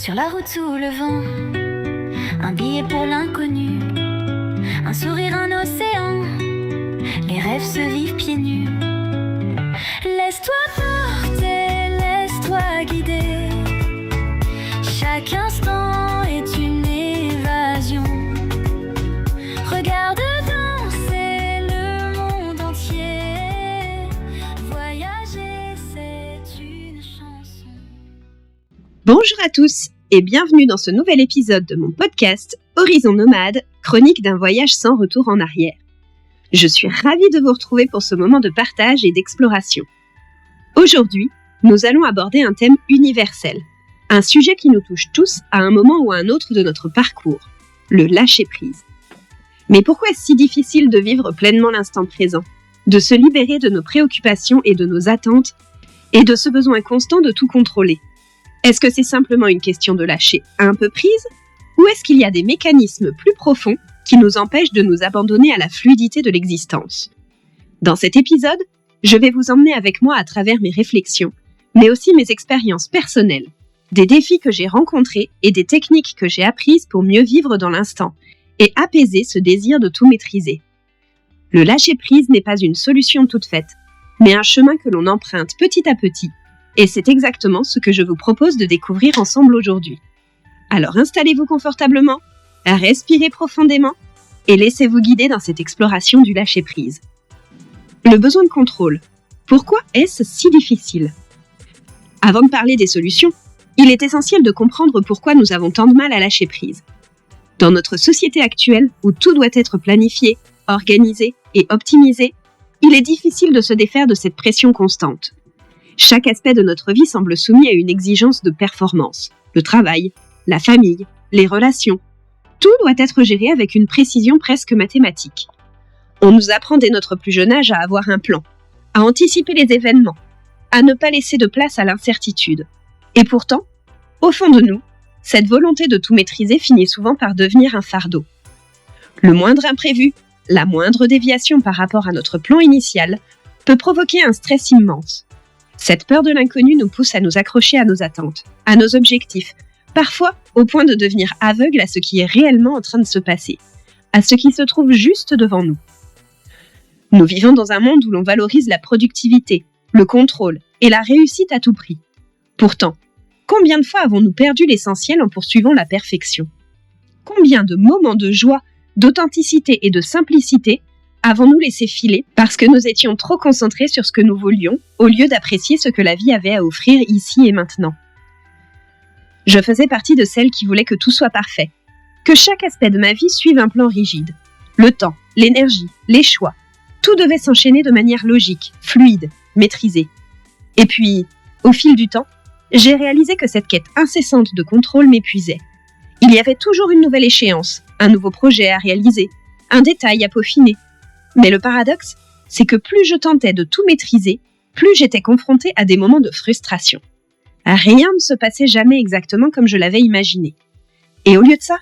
Sur la route sous le vent, un billet pour l'inconnu, un sourire, un océan, les rêves se vivent pieds nus. Laisse-toi porter, laisse-toi guider, chaque instant est une évasion. Regarde danser le monde entier, voyager c'est une chanson. Bonjour à tous et bienvenue dans ce nouvel épisode de mon podcast Horizon Nomade, chronique d'un voyage sans retour en arrière. Je suis ravie de vous retrouver pour ce moment de partage et d'exploration. Aujourd'hui, nous allons aborder un thème universel, un sujet qui nous touche tous à un moment ou à un autre de notre parcours, le lâcher-prise. Mais pourquoi est-ce si difficile de vivre pleinement l'instant présent, de se libérer de nos préoccupations et de nos attentes, et de ce besoin constant de tout contrôler ? Est-ce que c'est simplement une question de lâcher un peu prise, ou est-ce qu'il y a des mécanismes plus profonds qui nous empêchent de nous abandonner à la fluidité de l'existence ? Dans cet épisode, je vais vous emmener avec moi à travers mes réflexions, mais aussi mes expériences personnelles, des défis que j'ai rencontrés et des techniques que j'ai apprises pour mieux vivre dans l'instant et apaiser ce désir de tout maîtriser. Le lâcher-prise n'est pas une solution toute faite, mais un chemin que l'on emprunte petit à petit. Et c'est exactement ce que je vous propose de découvrir ensemble aujourd'hui. Alors installez-vous confortablement, respirez profondément et laissez-vous guider dans cette exploration du lâcher-prise. Le besoin de contrôle. Pourquoi est-ce si difficile ? Avant de parler des solutions, il est essentiel de comprendre pourquoi nous avons tant de mal à lâcher prise. Dans notre société actuelle, où tout doit être planifié, organisé et optimisé, il est difficile de se défaire de cette pression constante. Chaque aspect de notre vie semble soumis à une exigence de performance. Le travail, la famille, les relations. Tout doit être géré avec une précision presque mathématique. On nous apprend dès notre plus jeune âge à avoir un plan, à anticiper les événements, à ne pas laisser de place à l'incertitude. Et pourtant, au fond de nous, cette volonté de tout maîtriser finit souvent par devenir un fardeau. Le moindre imprévu, la moindre déviation par rapport à notre plan initial peut provoquer un stress immense. Cette peur de l'inconnu nous pousse à nous accrocher à nos attentes, à nos objectifs, parfois au point de devenir aveugle à ce qui est réellement en train de se passer, à ce qui se trouve juste devant nous. Nous vivons dans un monde où l'on valorise la productivité, le contrôle et la réussite à tout prix. Pourtant, combien de fois avons-nous perdu l'essentiel en poursuivant la perfection ? Combien de moments de joie, d'authenticité et de simplicité avons-nous laissé filer parce que nous étions trop concentrés sur ce que nous voulions au lieu d'apprécier ce que la vie avait à offrir ici et maintenant ? Je faisais partie de celles qui voulaient que tout soit parfait, que chaque aspect de ma vie suive un plan rigide. Le temps, l'énergie, les choix, tout devait s'enchaîner de manière logique, fluide, maîtrisée. Et puis, au fil du temps, j'ai réalisé que cette quête incessante de contrôle m'épuisait. Il y avait toujours une nouvelle échéance, un nouveau projet à réaliser, un détail à peaufiner. Mais le paradoxe, c'est que plus je tentais de tout maîtriser, plus j'étais confrontée à des moments de frustration. Rien ne se passait jamais exactement comme je l'avais imaginé. Et au lieu de ça,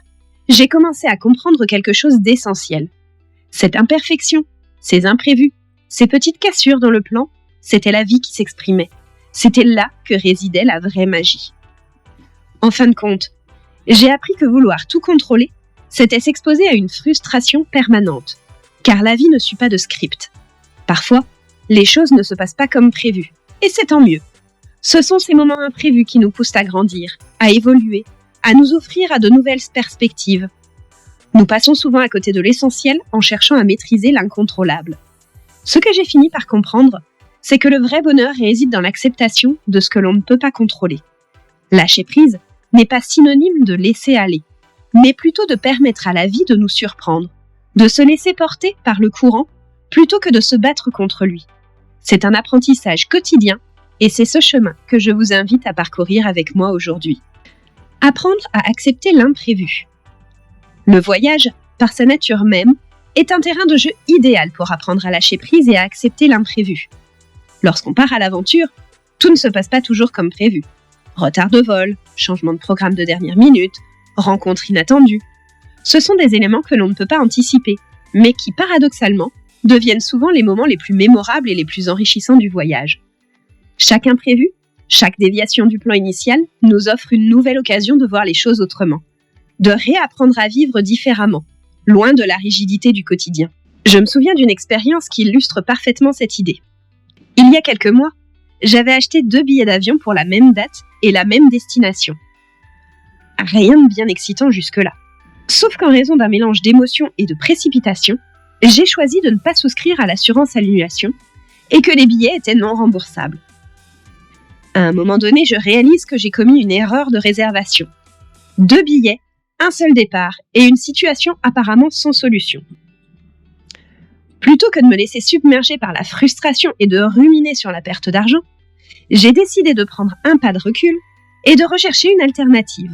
j'ai commencé à comprendre quelque chose d'essentiel. Cette imperfection, ces imprévus, ces petites cassures dans le plan, c'était la vie qui s'exprimait. C'était là que résidait la vraie magie. En fin de compte, j'ai appris que vouloir tout contrôler, c'était s'exposer à une frustration permanente. Car la vie ne suit pas de script. Parfois, les choses ne se passent pas comme prévu. Et c'est tant mieux. Ce sont ces moments imprévus qui nous poussent à grandir, à évoluer, à nous offrir à de nouvelles perspectives. Nous passons souvent à côté de l'essentiel en cherchant à maîtriser l'incontrôlable. Ce que j'ai fini par comprendre, c'est que le vrai bonheur réside dans l'acceptation de ce que l'on ne peut pas contrôler. Lâcher prise n'est pas synonyme de laisser aller, mais plutôt de permettre à la vie de nous surprendre, de se laisser porter par le courant plutôt que de se battre contre lui. C'est un apprentissage quotidien et c'est ce chemin que je vous invite à parcourir avec moi aujourd'hui. Apprendre à accepter l'imprévu. Le voyage, par sa nature même, est un terrain de jeu idéal pour apprendre à lâcher prise et à accepter l'imprévu. Lorsqu'on part à l'aventure, tout ne se passe pas toujours comme prévu. Retard de vol, changement de programme de dernière minute, rencontre inattendue. Ce sont des éléments que l'on ne peut pas anticiper, mais qui, paradoxalement, deviennent souvent les moments les plus mémorables et les plus enrichissants du voyage. Chaque imprévu Chaque déviation du plan initial nous offre une nouvelle occasion de voir les choses autrement, de réapprendre à vivre différemment, loin de la rigidité du quotidien. Je me souviens d'une expérience qui illustre parfaitement cette idée. Il y a quelques mois, j'avais acheté 2 billets d'avion pour la même date et la même destination. Rien de bien excitant jusque-là. Sauf qu'en raison d'un mélange d'émotions et de précipitation, j'ai choisi de ne pas souscrire à l'assurance annulation et que les billets étaient non remboursables. À un moment donné, je réalise que j'ai commis une erreur de réservation. 2 billets, un seul départ et une situation apparemment sans solution. Plutôt que de me laisser submerger par la frustration et de ruminer sur la perte d'argent, j'ai décidé de prendre un pas de recul et de rechercher une alternative.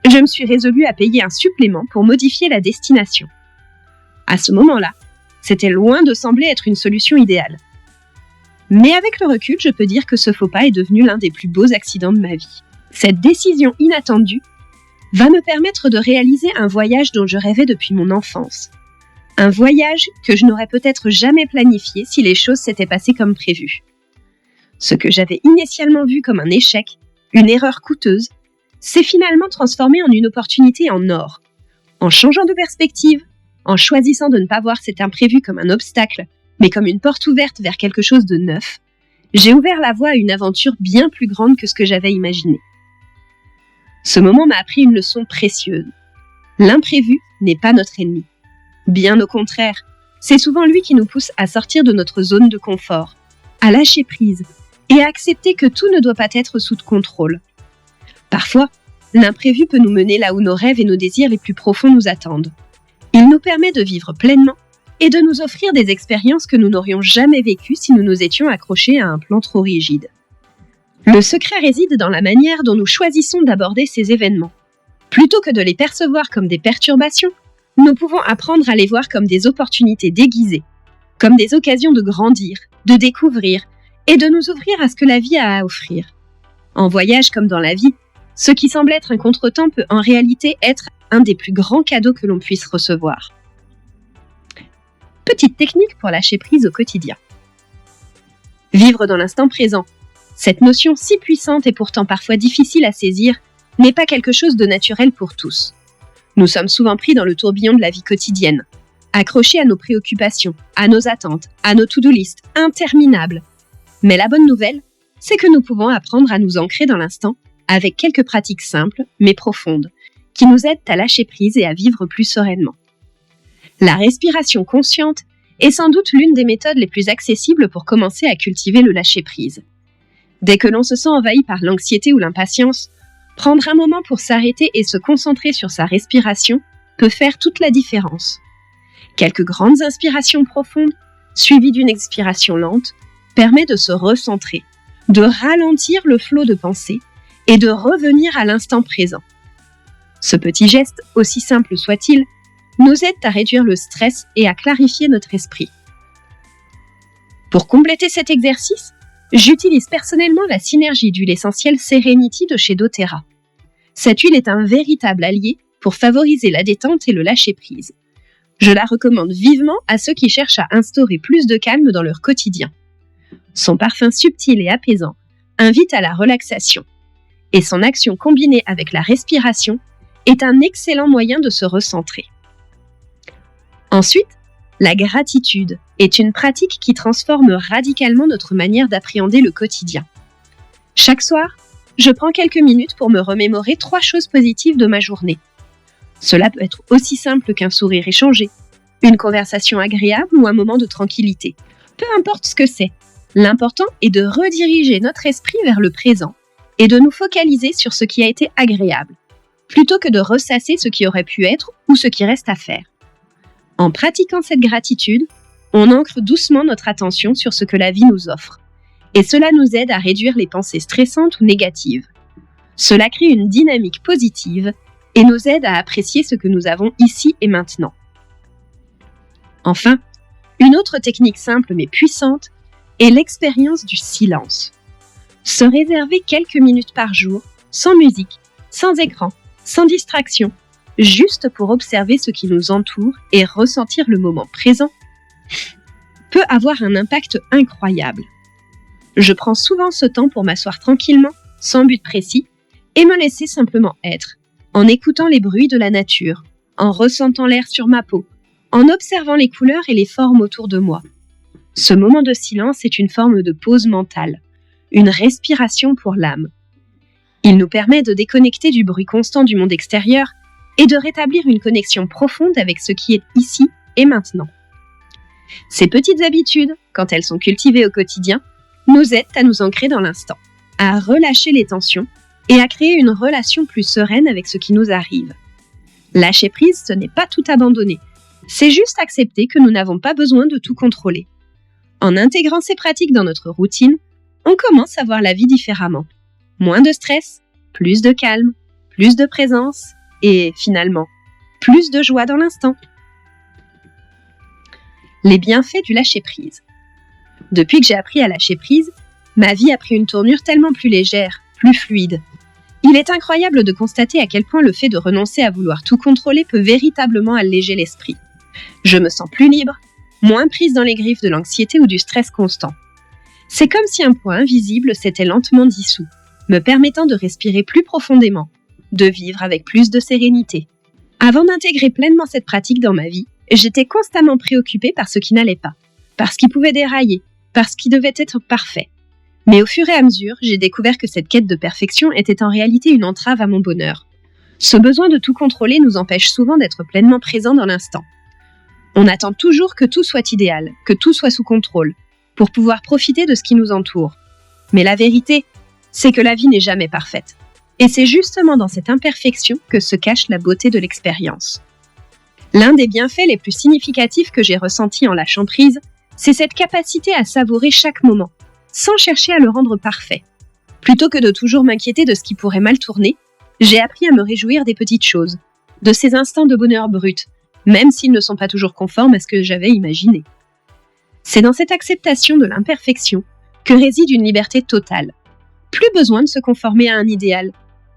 Je me suis résolue à payer un supplément pour modifier la destination. À ce moment-là, c'était loin de sembler être une solution idéale. Mais avec le recul, je peux dire que ce faux pas est devenu l'un des plus beaux accidents de ma vie. Cette décision inattendue va me permettre de réaliser un voyage dont je rêvais depuis mon enfance. Un voyage que je n'aurais peut-être jamais planifié si les choses s'étaient passées comme prévu. Ce que j'avais initialement vu comme un échec, une erreur coûteuse, s'est finalement transformé en une opportunité en or. En changeant de perspective, en choisissant de ne pas voir cet imprévu comme un obstacle, mais comme une porte ouverte vers quelque chose de neuf, j'ai ouvert la voie à une aventure bien plus grande que ce que j'avais imaginé. Ce moment m'a appris une leçon précieuse. L'imprévu n'est pas notre ennemi. Bien au contraire, c'est souvent lui qui nous pousse à sortir de notre zone de confort, à lâcher prise et à accepter que tout ne doit pas être sous contrôle. Parfois, l'imprévu peut nous mener là où nos rêves et nos désirs les plus profonds nous attendent. Il nous permet de vivre pleinement et de nous offrir des expériences que nous n'aurions jamais vécues si nous nous étions accrochés à un plan trop rigide. Le secret réside dans la manière dont nous choisissons d'aborder ces événements. Plutôt que de les percevoir comme des perturbations, nous pouvons apprendre à les voir comme des opportunités déguisées, comme des occasions de grandir, de découvrir et de nous ouvrir à ce que la vie a à offrir. En voyage comme dans la vie, ce qui semble être un contretemps peut en réalité être un des plus grands cadeaux que l'on puisse recevoir. Petite technique pour lâcher prise au quotidien. Vivre dans l'instant présent. Cette notion si puissante et pourtant parfois difficile à saisir n'est pas quelque chose de naturel pour tous. Nous sommes souvent pris dans le tourbillon de la vie quotidienne, accrochés à nos préoccupations, à nos attentes, à nos to-do list interminables. Mais la bonne nouvelle, c'est que nous pouvons apprendre à nous ancrer dans l'instant avec quelques pratiques simples mais profondes qui nous aident à lâcher prise et à vivre plus sereinement. La respiration consciente est sans doute l'une des méthodes les plus accessibles pour commencer à cultiver le lâcher-prise. Dès que l'on se sent envahi par l'anxiété ou l'impatience, prendre un moment pour s'arrêter et se concentrer sur sa respiration peut faire toute la différence. Quelques grandes inspirations profondes, suivies d'une expiration lente, permet de se recentrer, de ralentir le flot de pensée et de revenir à l'instant présent. Ce petit geste, aussi simple soit-il, nous aide à réduire le stress et à clarifier notre esprit. Pour compléter cet exercice, j'utilise personnellement la synergie d'huile essentielle Serenity de chez doTERRA. Cette huile est un véritable allié pour favoriser la détente et le lâcher-prise. Je la recommande vivement à ceux qui cherchent à instaurer plus de calme dans leur quotidien. Son parfum subtil et apaisant invite à la relaxation, et son action combinée avec la respiration est un excellent moyen de se recentrer. Ensuite, la gratitude est une pratique qui transforme radicalement notre manière d'appréhender le quotidien. Chaque soir, je prends quelques minutes pour me remémorer 3 choses positives de ma journée. Cela peut être aussi simple qu'un sourire échangé, une conversation agréable ou un moment de tranquillité. Peu importe ce que c'est, l'important est de rediriger notre esprit vers le présent et de nous focaliser sur ce qui a été agréable, plutôt que de ressasser ce qui aurait pu être ou ce qui reste à faire. En pratiquant cette gratitude, on ancre doucement notre attention sur ce que la vie nous offre. Et cela nous aide à réduire les pensées stressantes ou négatives. Cela crée une dynamique positive et nous aide à apprécier ce que nous avons ici et maintenant. Enfin, une autre technique simple mais puissante est l'expérience du silence. Se réserver quelques minutes par jour, sans musique, sans écran, sans distraction, juste pour observer ce qui nous entoure et ressentir le moment présent, peut avoir un impact incroyable. Je prends souvent ce temps pour m'asseoir tranquillement, sans but précis, et me laisser simplement être, en écoutant les bruits de la nature, en ressentant l'air sur ma peau, en observant les couleurs et les formes autour de moi. Ce moment de silence est une forme de pause mentale, une respiration pour l'âme. Il nous permet de déconnecter du bruit constant du monde extérieur et de rétablir une connexion profonde avec ce qui est ici et maintenant. Ces petites habitudes, quand elles sont cultivées au quotidien, nous aident à nous ancrer dans l'instant, à relâcher les tensions et à créer une relation plus sereine avec ce qui nous arrive. Lâcher prise, ce n'est pas tout abandonner, c'est juste accepter que nous n'avons pas besoin de tout contrôler. En intégrant ces pratiques dans notre routine, on commence à voir la vie différemment. Moins de stress, plus de calme, plus de présence et finalement, plus de joie dans l'instant. Les bienfaits du lâcher-prise. Depuis que j'ai appris à lâcher prise, ma vie a pris une tournure tellement plus légère, plus fluide. Il est incroyable de constater à quel point le fait de renoncer à vouloir tout contrôler peut véritablement alléger l'esprit. Je me sens plus libre, moins prise dans les griffes de l'anxiété ou du stress constant. C'est comme si un poids invisible s'était lentement dissous, me permettant de respirer plus profondément, de vivre avec plus de sérénité. Avant d'intégrer pleinement cette pratique dans ma vie, j'étais constamment préoccupée par ce qui n'allait pas, par ce qui pouvait dérailler, par ce qui devait être parfait. Mais au fur et à mesure, j'ai découvert que cette quête de perfection était en réalité une entrave à mon bonheur. Ce besoin de tout contrôler nous empêche souvent d'être pleinement présents dans l'instant. On attend toujours que tout soit idéal, que tout soit sous contrôle, pour pouvoir profiter de ce qui nous entoure. Mais la vérité, c'est que la vie n'est jamais parfaite. Et c'est justement dans cette imperfection que se cache la beauté de l'expérience. L'un des bienfaits les plus significatifs que j'ai ressentis en lâchant prise, c'est cette capacité à savourer chaque moment, sans chercher à le rendre parfait. Plutôt que de toujours m'inquiéter de ce qui pourrait mal tourner, j'ai appris à me réjouir des petites choses, de ces instants de bonheur brut, même s'ils ne sont pas toujours conformes à ce que j'avais imaginé. C'est dans cette acceptation de l'imperfection que réside une liberté totale. Plus besoin de se conformer à un idéal.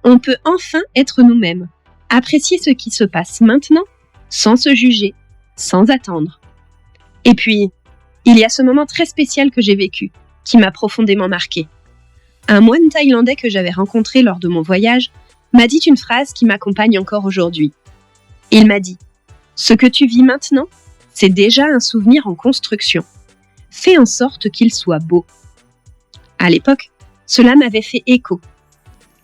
On peut enfin être nous-mêmes, apprécier ce qui se passe maintenant, sans se juger, sans attendre. Et puis, il y a ce moment très spécial que j'ai vécu, qui m'a profondément marqué. Un moine thaïlandais que j'avais rencontré lors de mon voyage m'a dit une phrase qui m'accompagne encore aujourd'hui. Il m'a dit « Ce que tu vis maintenant, c'est déjà un souvenir en construction. Fais en sorte qu'il soit beau. » À l'époque, cela m'avait fait écho,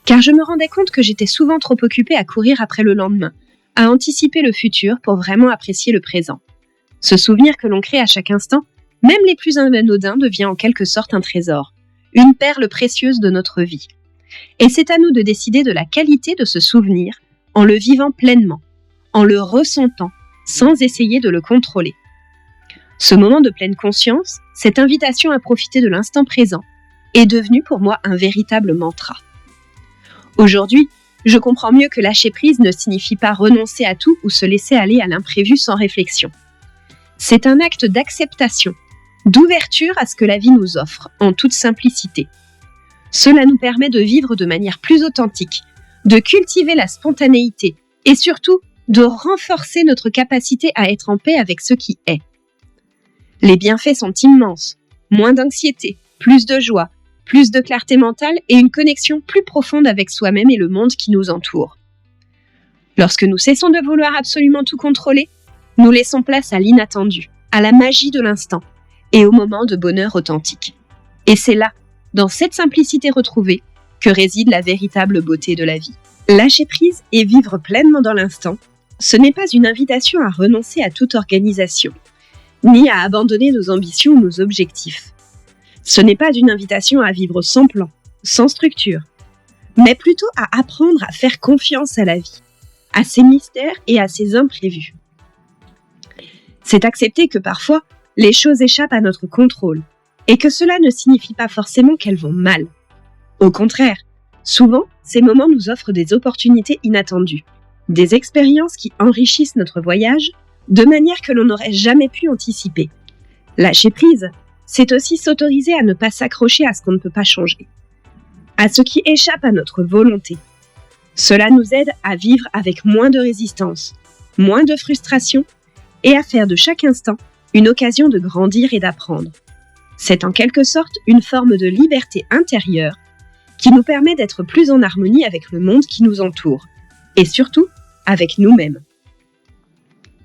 car je me rendais compte que j'étais souvent trop occupée à courir après le lendemain, à anticiper le futur pour vraiment apprécier le présent. Ce souvenir que l'on crée à chaque instant, même les plus anodins, devient en quelque sorte un trésor, une perle précieuse de notre vie. Et c'est à nous de décider de la qualité de ce souvenir en le vivant pleinement, en le ressentant, sans essayer de le contrôler. Ce moment de pleine conscience, cette invitation à profiter de l'instant présent, est devenu pour moi un véritable mantra. Aujourd'hui, je comprends mieux que lâcher prise ne signifie pas renoncer à tout ou se laisser aller à l'imprévu sans réflexion. C'est un acte d'acceptation, d'ouverture à ce que la vie nous offre, en toute simplicité. Cela nous permet de vivre de manière plus authentique, de cultiver la spontanéité et surtout de renforcer notre capacité à être en paix avec ce qui est. Les bienfaits sont immenses, moins d'anxiété, plus de joie, plus de clarté mentale et une connexion plus profonde avec soi-même et le monde qui nous entoure. Lorsque nous cessons de vouloir absolument tout contrôler, nous laissons place à l'inattendu, à la magie de l'instant et au moment de bonheur authentique. Et c'est là, dans cette simplicité retrouvée, que réside la véritable beauté de la vie. Lâcher prise et vivre pleinement dans l'instant, ce n'est pas une invitation à renoncer à toute organisation, ni à abandonner nos ambitions ou nos objectifs. Ce n'est pas une invitation à vivre sans plan, sans structure, mais plutôt à apprendre à faire confiance à la vie, à ses mystères et à ses imprévus. C'est accepter que parfois, les choses échappent à notre contrôle, et que cela ne signifie pas forcément qu'elles vont mal. Au contraire, souvent, ces moments nous offrent des opportunités inattendues, des expériences qui enrichissent notre voyage de manière que l'on n'aurait jamais pu anticiper. Lâcher prise, c'est aussi s'autoriser à ne pas s'accrocher à ce qu'on ne peut pas changer, à ce qui échappe à notre volonté. Cela nous aide à vivre avec moins de résistance, moins de frustration et à faire de chaque instant une occasion de grandir et d'apprendre. C'est en quelque sorte une forme de liberté intérieure qui nous permet d'être plus en harmonie avec le monde qui nous entoure, et surtout avec nous-mêmes.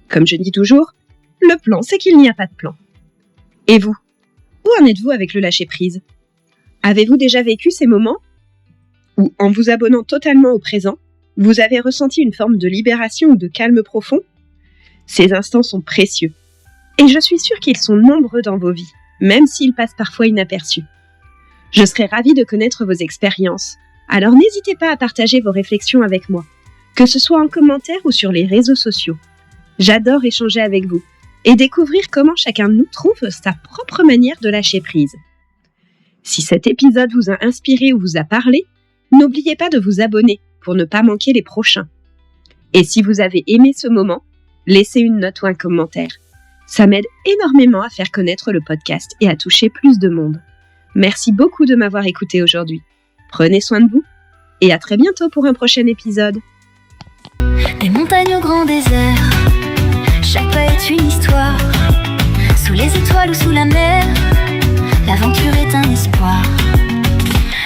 Comme je dis toujours, le plan, c'est qu'il n'y a pas de plan. Et vous, où en êtes-vous avec le lâcher-prise ? Avez-vous déjà vécu ces moments où, en vous abonnant totalement au présent, vous avez ressenti une forme de libération ou de calme profond ? Ces instants sont précieux, et je suis sûre qu'ils sont nombreux dans vos vies, même s'ils passent parfois inaperçus. Je serais ravie de connaître vos expériences, alors n'hésitez pas à partager vos réflexions avec moi, que ce soit en commentaire ou sur les réseaux sociaux. J'adore échanger avec vous et découvrir comment chacun de nous trouve sa propre manière de lâcher prise. Si cet épisode vous a inspiré ou vous a parlé, n'oubliez pas de vous abonner pour ne pas manquer les prochains. Et si vous avez aimé ce moment, laissez une note ou un commentaire. Ça m'aide énormément à faire connaître le podcast et à toucher plus de monde. Merci beaucoup de m'avoir écouté aujourd'hui. Prenez soin de vous et à très bientôt pour un prochain épisode. Des montagnes au grand désert, chaque pas est une histoire. Sous les étoiles ou sous la mer, l'aventure est un espoir.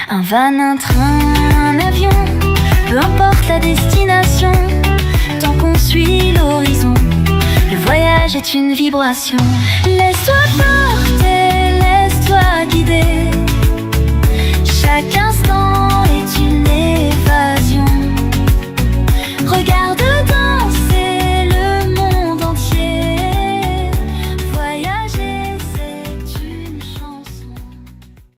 Un van, un train, un avion, peu importe la destination, tant qu'on suit l'horizon, le voyage est une vibration. Laisse-toi porter, laisse-toi guider, chaque instant